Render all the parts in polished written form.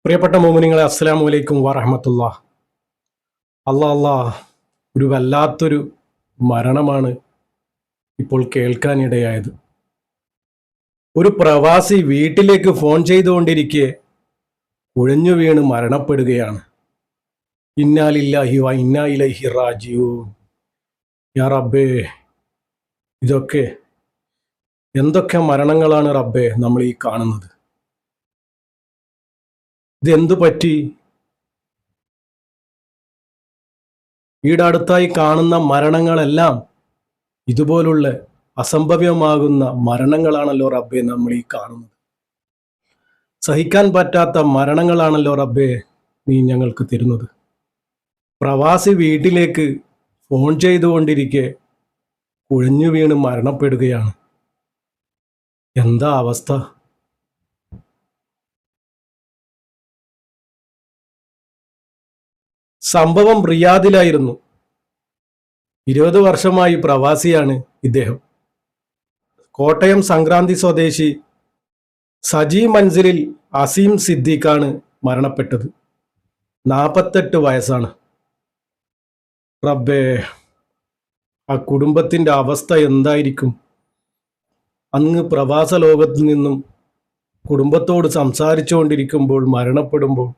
പ്രിയപ്പെട്ട മോമിനിങ്ങളെ, അസ്സലാമു അലൈക്കും വറഹ്മത്തുള്ളാഹ്. അല്ലാ, ഒരു വല്ലാത്തൊരു മരണമാണ് ഇപ്പോൾ കേൾക്കാനിടയായത്. ഒരു പ്രവാസി വീട്ടിലേക്ക് ഫോൺ ചെയ്തുകൊണ്ടിരിക്കെ കുഴഞ്ഞു വീണ് മരണപ്പെടുകയാണ്. ഇന്നാ ലില്ലാഹി വ ഇന്നാ ഇലൈഹി റാജിഊൻ. യാ റബ്ബേ, ഇതൊക്കെ എന്തൊക്കെ മരണങ്ങളാണ് റബ്ബേ നമ്മൾ ഈ കാണുന്നത്. ഇതെന്തു പറ്റി? ഈടടുത്തായി കാണുന്ന മരണങ്ങളെല്ലാം ഇതുപോലുള്ള അസംഭവ്യമാകുന്ന മരണങ്ങളാണല്ലോ റബ്ബേ നമ്മൾ ഈ കാണുന്നത്. സഹിക്കാൻ പറ്റാത്ത മരണങ്ങളാണല്ലോ റബ്ബേ നീ ഞങ്ങൾക്ക് തരുന്നത്. പ്രവാസി വീട്ടിലേക്ക് ഫോൺ ചെയ്തുകൊണ്ടിരിക്കെ കുഴഞ്ഞു വീണ് മരണപ്പെടുകയാണ്. എന്താ അവസ്ഥ? സംഭവം റിയാദിലായിരുന്നു. 20 വർഷമായി പ്രവാസിയാണ് ഇദ്ദേഹം. കോട്ടയം സംക്രാന്തി സ്വദേശി സജി മൻസിലിൽ അസീം സിദ്ദീഖാണ് മരണപ്പെട്ടത്. 48 വയസ്സാണ്. റബ്ബേ, ആ കുടുംബത്തിൻ്റെ അവസ്ഥ എന്തായിരിക്കും? അങ്ങ് പ്രവാസ ലോകത്ത് നിന്നും കുടുംബത്തോട് സംസാരിച്ചുകൊണ്ടിരിക്കുമ്പോൾ മരണപ്പെടുമ്പോൾ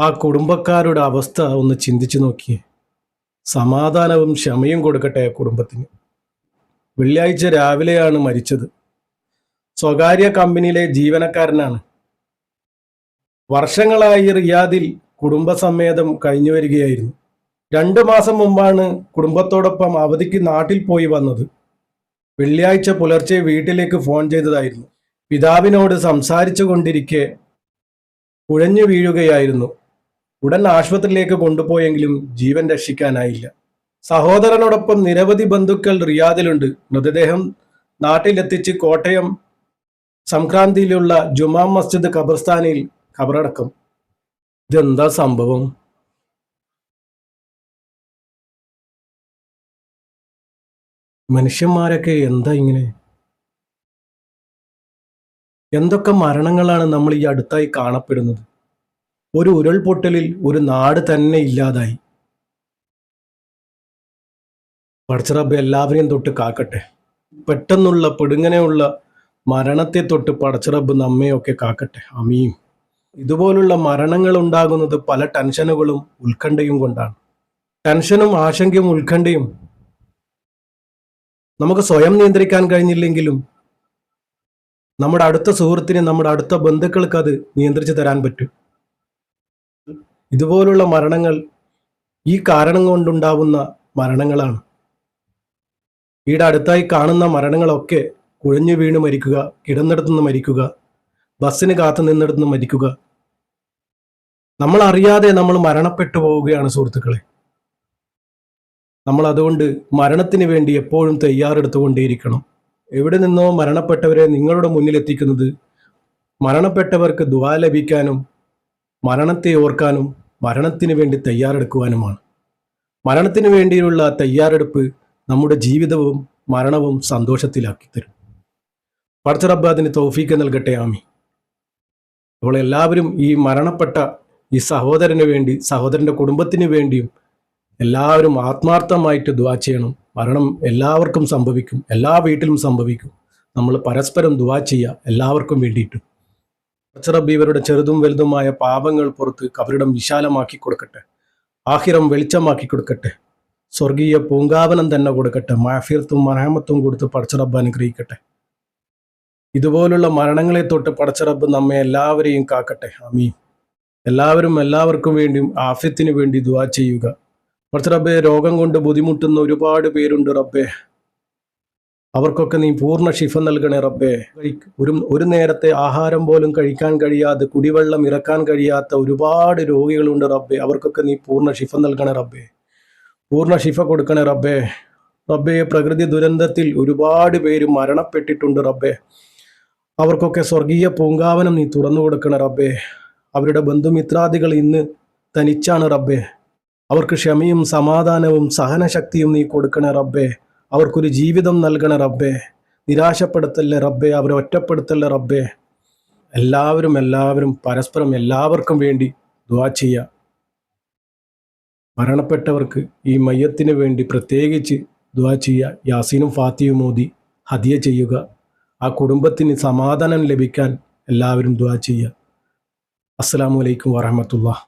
ആ കുടുംബക്കാരുടെ അവസ്ഥ ഒന്ന് ചിന്തിച്ചു നോക്കിയേ. സമാധാനവും ക്ഷമയും കൊടുക്കട്ടെ ആ കുടുംബത്തിന്. വെള്ളിയാഴ്ച രാവിലെയാണ് മരിച്ചത്. സ്വകാര്യ കമ്പനിയിലെ ജീവനക്കാരനാണ്. വർഷങ്ങളായി റിയാദിൽ കുടുംബസമേതം കഴിഞ്ഞു വരികയായിരുന്നു. 2 മാസം മുമ്പാണ് കുടുംബത്തോടൊപ്പം അവധിക്ക് നാട്ടിൽ പോയി വന്നത്. വെള്ളിയാഴ്ച പുലർച്ചെ വീട്ടിലേക്ക് ഫോൺ ചെയ്തതായിരുന്നു. പിതാവിനോട് സംസാരിച്ചു കൊണ്ടിരിക്കെ കുഴഞ്ഞു വീഴുകയായിരുന്നു. ഉടൻ ആശുപത്രിയിലേക്ക് കൊണ്ടുപോയെങ്കിലും ജീവൻ രക്ഷിക്കാനായില്ല. സഹോദരനോടൊപ്പം നിരവധി ബന്ധുക്കൾ റിയാദിലുണ്ട്. മൃതദേഹം നാട്ടിലെത്തിച്ച് കോട്ടയം സംക്രാന്തിയിലുള്ള ജുമാ മസ്ജിദ് ഖബർസ്ഥാനിൽ ഖബറടക്കം. ഇതെന്താ സംഭവം? മനുഷ്യന്മാരൊക്കെ എന്താ ഇങ്ങനെ? എന്തൊക്കെ മരണങ്ങളാണ് നമ്മൾ ഈ അടുത്തായി കാണപ്പെടുന്നത്. ഒരു ഉരുൾപൊട്ടലിൽ ഒരു നാട് തന്നെ ഇല്ലാതായി. പടച്ചറബ്ബ് എല്ലാവരെയും തൊട്ട് കാക്കട്ടെ. പെട്ടെന്നുള്ള പെടുങ്ങനെയുള്ള മരണത്തെ തൊട്ട് പടച്ചറബ്ബ് നമ്മയൊക്കെ കാക്കട്ടെ. ആമീൻ. ഇതുപോലുള്ള മരണങ്ങൾ ഉണ്ടാകുന്നത് പല ടെൻഷനുകളും ഉത്കണ്ഠയും കൊണ്ടാണ്. ടെൻഷനും ആശങ്കയും ഉത്കണ്ഠയും നമുക്ക് സ്വയം നിയന്ത്രിക്കാൻ കഴിഞ്ഞില്ലെങ്കിലും നമ്മുടെ അടുത്ത സുഹൃത്തിന്, നമ്മുടെ അടുത്ത ബന്ധുക്കൾക്ക് അത് നിയന്ത്രിച്ചു തരാൻ പറ്റും. ഇതുപോലുള്ള മരണങ്ങൾ ഈ കാരണം കൊണ്ടുണ്ടാവുന്ന മരണങ്ങളാണ്. ഈടെ അടുത്തായി കാണുന്ന മരണങ്ങളൊക്കെ കുഴഞ്ഞു വീണ് മരിക്കുക, കിടന്നിടത്തുനിന്ന് മരിക്കുക, ബസ്സിന് കാത്തു നിന്നിടത്തുനിന്ന് മരിക്കുക. നമ്മൾ അറിയാതെ നമ്മൾ മരണപ്പെട്ടു പോവുകയാണ് സുഹൃത്തുക്കളെ. നമ്മൾ അതുകൊണ്ട് മരണത്തിന് വേണ്ടി എപ്പോഴും തയ്യാറെടുത്തുകൊണ്ടേയിരിക്കണം. എവിടെ നിന്നോ മരണപ്പെട്ടവരെ നിങ്ങളുടെ മുന്നിൽ എത്തിക്കുന്നത് മരണപ്പെട്ടവർക്ക് ദുആ ലഭിക്കാനും മരണത്തെ ഓർക്കാനും മരണത്തിന് വേണ്ടി തയ്യാറെടുക്കുവാനുമാണ്. മരണത്തിന് വേണ്ടിയുള്ള തയ്യാറെടുപ്പ് നമ്മുടെ ജീവിതവും മരണവും സന്തോഷത്തിലാക്കി തരും. പടച്ച റബ്ബ് അതിന് തൗഫീക്ക് നൽകട്ടെ. ആമീൻ. അപ്പോൾ എല്ലാവരും ഈ മരണപ്പെട്ട ഈ സഹോദരന് വേണ്ടി, സഹോദരൻ്റെ കുടുംബത്തിന് വേണ്ടിയും എല്ലാവരും ആത്മാർത്ഥമായിട്ട് ദുആ ചെയ്യണം. മരണം എല്ലാവർക്കും സംഭവിക്കും, എല്ലാ വീട്ടിലും സംഭവിക്കും. നമ്മൾ പരസ്പരം ദുആ ചെയ്യുക എല്ലാവർക്കും വേണ്ടിയിട്ടും. റബ്ബ് ഇവരുടെ ചെറുതും വലുതുമായ പാപങ്ങൾ പുറത്ത് കബറിടം വിശാലമാക്കി കൊടുക്കട്ടെ. ആഖിറം വെളിച്ചമാക്കി കൊടുക്കട്ടെ. സ്വർഗീയ പൂങ്കാവനം തന്നെ കൊടുക്കട്ടെ. മാഫിയത്തും മറഹമത്തും കൊടുത്ത് പടച്ചറബ്ബ് അനുഗ്രഹിക്കട്ടെ. ഇതുപോലുള്ള മരണങ്ങളെ തൊട്ട് പടച്ചറബ്ബ് നമ്മെ എല്ലാവരെയും കാക്കട്ടെ. ആമീൻ. എല്ലാവരും എല്ലാവർക്കും വേണ്ടിയും ആഫിയത്തിന് വേണ്ടി ദുആ ചെയ്യുക. പടച്ചറബ്ബേ, രോഗം കൊണ്ട് ബുദ്ധിമുട്ടുന്ന ഒരുപാട് പേരുണ്ട് റബ്ബേ. അവർക്കൊക്കെ നീ പൂർണ്ണ ശിഫ നൽകണേ റബ്ബേ. ഒരു നേരത്തെ ആഹാരം പോലും കഴിക്കാൻ കഴിയാതെ, കുടിവെള്ളം ഇറക്കാൻ കഴിയാത്ത ഒരുപാട് രോഗികളുണ്ട് റബ്ബേ. അവർക്കൊക്കെ നീ പൂർണ്ണ ശിഫ നൽകണേ റബ്ബേ. പൂർണ്ണ ശിഫ കൊടുക്കണേ റബ്ബേ. റബ്ബേ, പ്രകൃതി ദുരന്തത്തിൽ ഒരുപാട് പേര് മരണപ്പെട്ടിട്ടുണ്ട് റബ്ബേ. അവർക്കൊക്കെ സ്വർഗീയ പൂങ്കാവനം നീ തുറന്നു കൊടുക്കണേ റബ്ബേ. അവരുടെ ബന്ധുമിത്രാദികൾ ഇന്ന് തനിച്ചാണ് റബ്ബേ. അവർക്ക് ക്ഷമയും സമാധാനവും സഹനശക്തിയും നീ കൊടുക്കണേ റബ്ബേ. അവർക്കൊരു ജീവിതം നൽകണേ റബ്ബേ. നിരാശപ്പെടുത്തല്ലേ റബ്ബേ, അവരെ ഒറ്റപ്പെടുത്തല്ലേ റബ്ബേ. എല്ലാവരും പരസ്പരം എല്ലാവർക്കും വേണ്ടി ദുആ ചെയ്യുക. മരണപ്പെട്ടവർക്ക് ഈ മയ്യത്തിന് വേണ്ടി പ്രത്യേകിച്ച് ദുആ ചെയ്യുക. യാസീനും ഫാത്തിയും ഓതി ഹദിയ ചെയ്യുക. ആ കുടുംബത്തിന് സമാധാനം ലഭിക്കാൻ എല്ലാവരും ദുആ ചെയ്യുക. അസ്സലാമു അലൈക്കും വറഹ്മത്തുള്ളാഹി.